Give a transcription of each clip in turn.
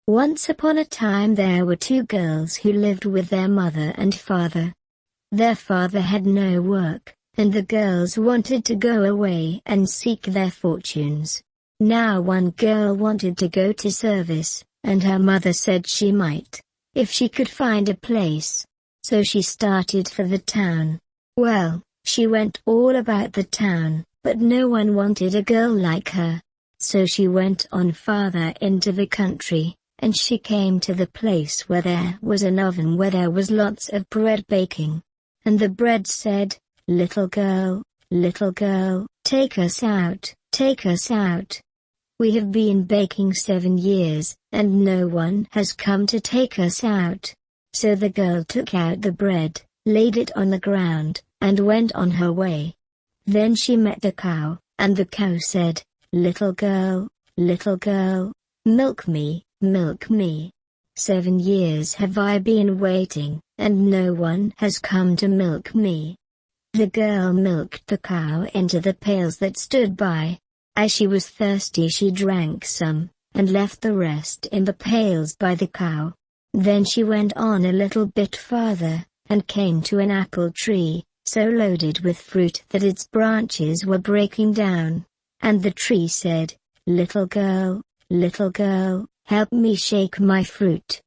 Once upon a time there were two girls who lived with their mother and father. Their father had no work, and the girls wanted to go away and seek their fortunes. Now one girl wanted to go to service, and her mother said she might, if she could find a place. So she started for the town. Well, she went all about the town, but no one wanted a girl like her. So she went on farther into the country, and she came to the place where there was an oven where there was lots of bread baking. And the bread said, little girl, take us out, take us out. We have been baking 7 years, and no one has come to take us out." So the girl took out the bread, laid it on the ground, and went on her way. Then she met the cow, and the cow said, little girl, milk me, milk me. 7 years have I been waiting, and no one has come to milk me." The girl milked the cow into the pails that stood by. As she was thirsty she drank some, and left the rest in the pails by the cow. Then she went on a little bit farther, and came to an apple tree, so loaded with fruit that its branches were breaking down. And the tree said, little girl, help me shake my fruit.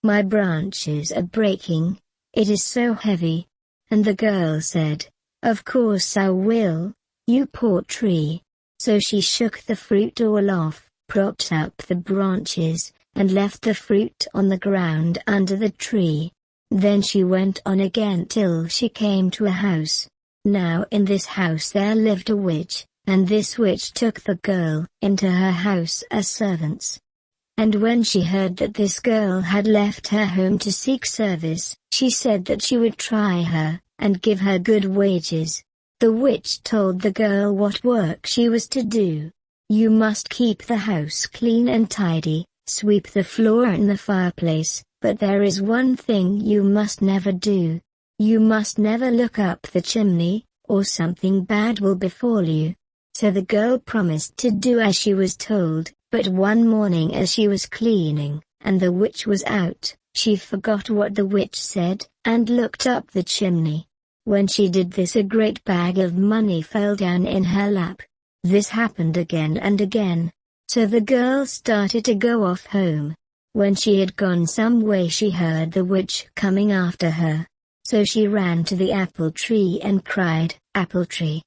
My branches are breaking, it is so heavy. And the girl said, of course I will, you poor tree. So she shook the fruit all off, propped up the branches, and left the fruit on the ground under the tree. Then she went on again till she came to a house. Now in this house there lived a witch, and this witch took the girl into her house as servants. And when she heard that this girl had left her home to seek service, she said that she would try her, and give her good wages. The witch told the girl what work she was to do. You must keep the house clean and tidy, sweep the floor and the fireplace, but there is one thing you must never do. You must never look up the chimney, or something bad will befall you. So the girl promised to do as she was told, but one morning as she was cleaning, and the witch was out, she forgot what the witch said, and looked up the chimney. When she did this a great bag of money fell down in her lap. This happened again and again. So the girl started to go off home. When she had gone some way she heard the witch coming after her. So she ran to the apple tree and cried, apple tree,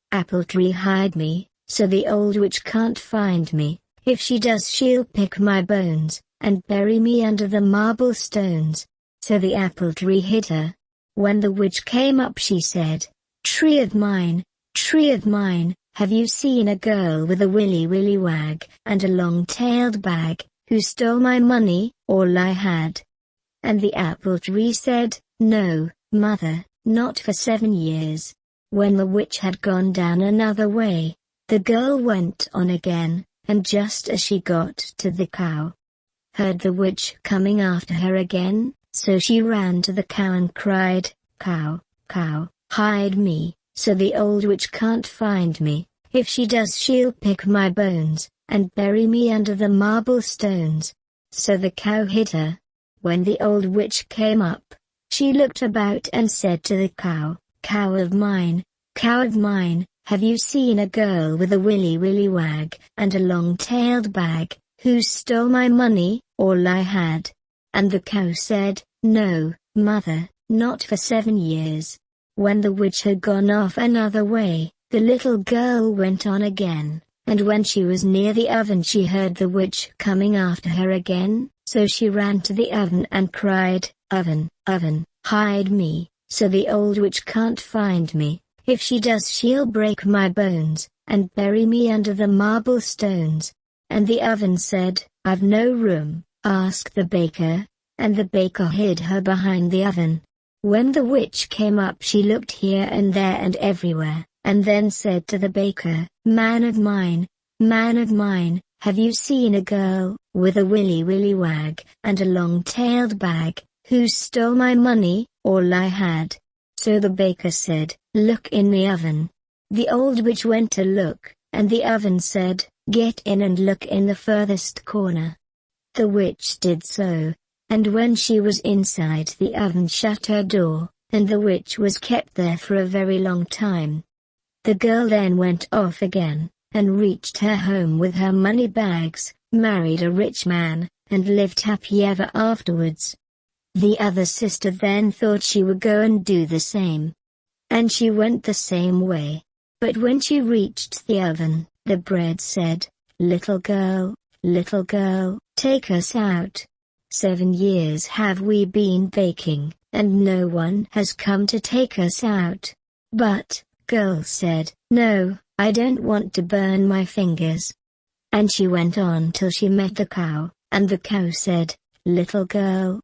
hide me, so the old witch can't find me. If she does she'll pick my bones, and bury me under the marble stones. So the apple tree hid her. When the witch came up she said, tree of mine, have you seen a girl with a willy wag, and a long-tailed bag, who stole my money, all I had? And the apple tree said, no, mother, not for 7 years. When the witch had gone down another way, the girl went on again, and just as she got to the cow, heard the witch coming after her again. So she ran to the cow and cried, cow, hide me, so the old witch can't find me. If she does she'll pick my bones, and bury me under the marble stones. So the cow hid her. When the old witch came up, she looked about and said to the cow, cow of mine, have you seen a girl with a willy wag, and a long-tailed bag, who stole my money, all I had? And the cow said, no, mother, not for 7 years. When the witch had gone off another way, the little girl went on again, and when she was near the oven she heard the witch coming after her again, so she ran to the oven and cried, oven, hide me, so the old witch can't find me. If she does she'll break my bones, and bury me under the marble stones. And the oven said, I've no room, ask the baker. And the baker hid her behind the oven. When the witch came up she looked here and there and everywhere, and then said to the baker, man of mine, have you seen a girl, with a willy wag, and a long-tailed bag, who stole my money, all I had? So the baker said, look in the oven. The old witch went to look, and the oven said, get in and look in the furthest corner. The witch did so, and when she was inside the oven shut her door, and the witch was kept there for a very long time. The girl then went off again, and reached her home with her money bags, married a rich man, and lived happy ever afterwards. The other sister then thought she would go and do the same. And she went the same way. But when she reached the oven, the bread said, little girl, take us out. 7 years have we been baking, and no one has come to take us out." But, girl said, "No, I don't want to burn my fingers." And she went on till she met the cow, and the cow said, little girl,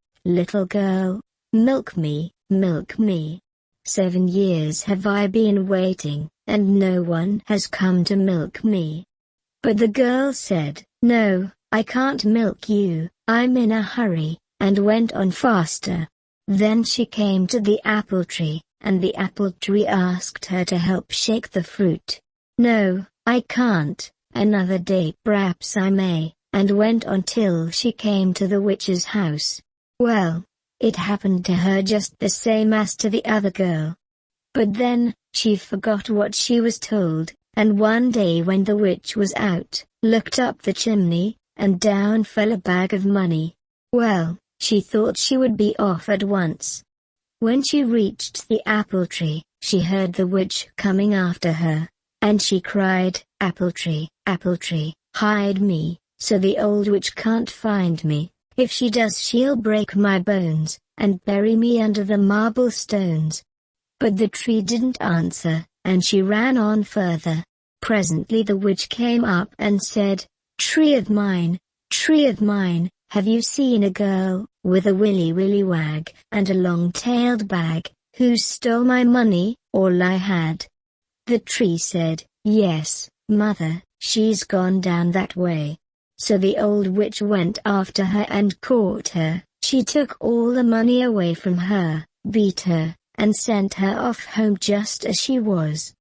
milk me, milk me. 7 years have I been waiting, and no one has come to milk me." But the girl said, "No, I can't milk you, I'm in a hurry," and went on faster. Then she came to the apple tree, and the apple tree asked her to help shake the fruit. "No, I can't, another day perhaps I may," and went on till she came to the witch's house. Well, it happened to her just the same as to the other girl. But then, she forgot what she was told, and one day when the witch was out, looked up the chimney, and down fell a bag of money. Well, she thought she would be off at once. When she reached the apple tree, she heard the witch coming after her, and she cried, apple tree, hide me, so the old witch can't find me. If she does she'll break my bones, and bury me under the marble stones." But the tree didn't answer, and she ran on further. Presently the witch came up and said, tree of mine, have you seen a girl, with a willy wag, and a long-tailed bag, who stole my money, all I had?" The tree said, "Yes, mother, she's gone down that way." So the old witch went after her and caught her. She took all the money away from her, beat her, and sent her off home just as she was.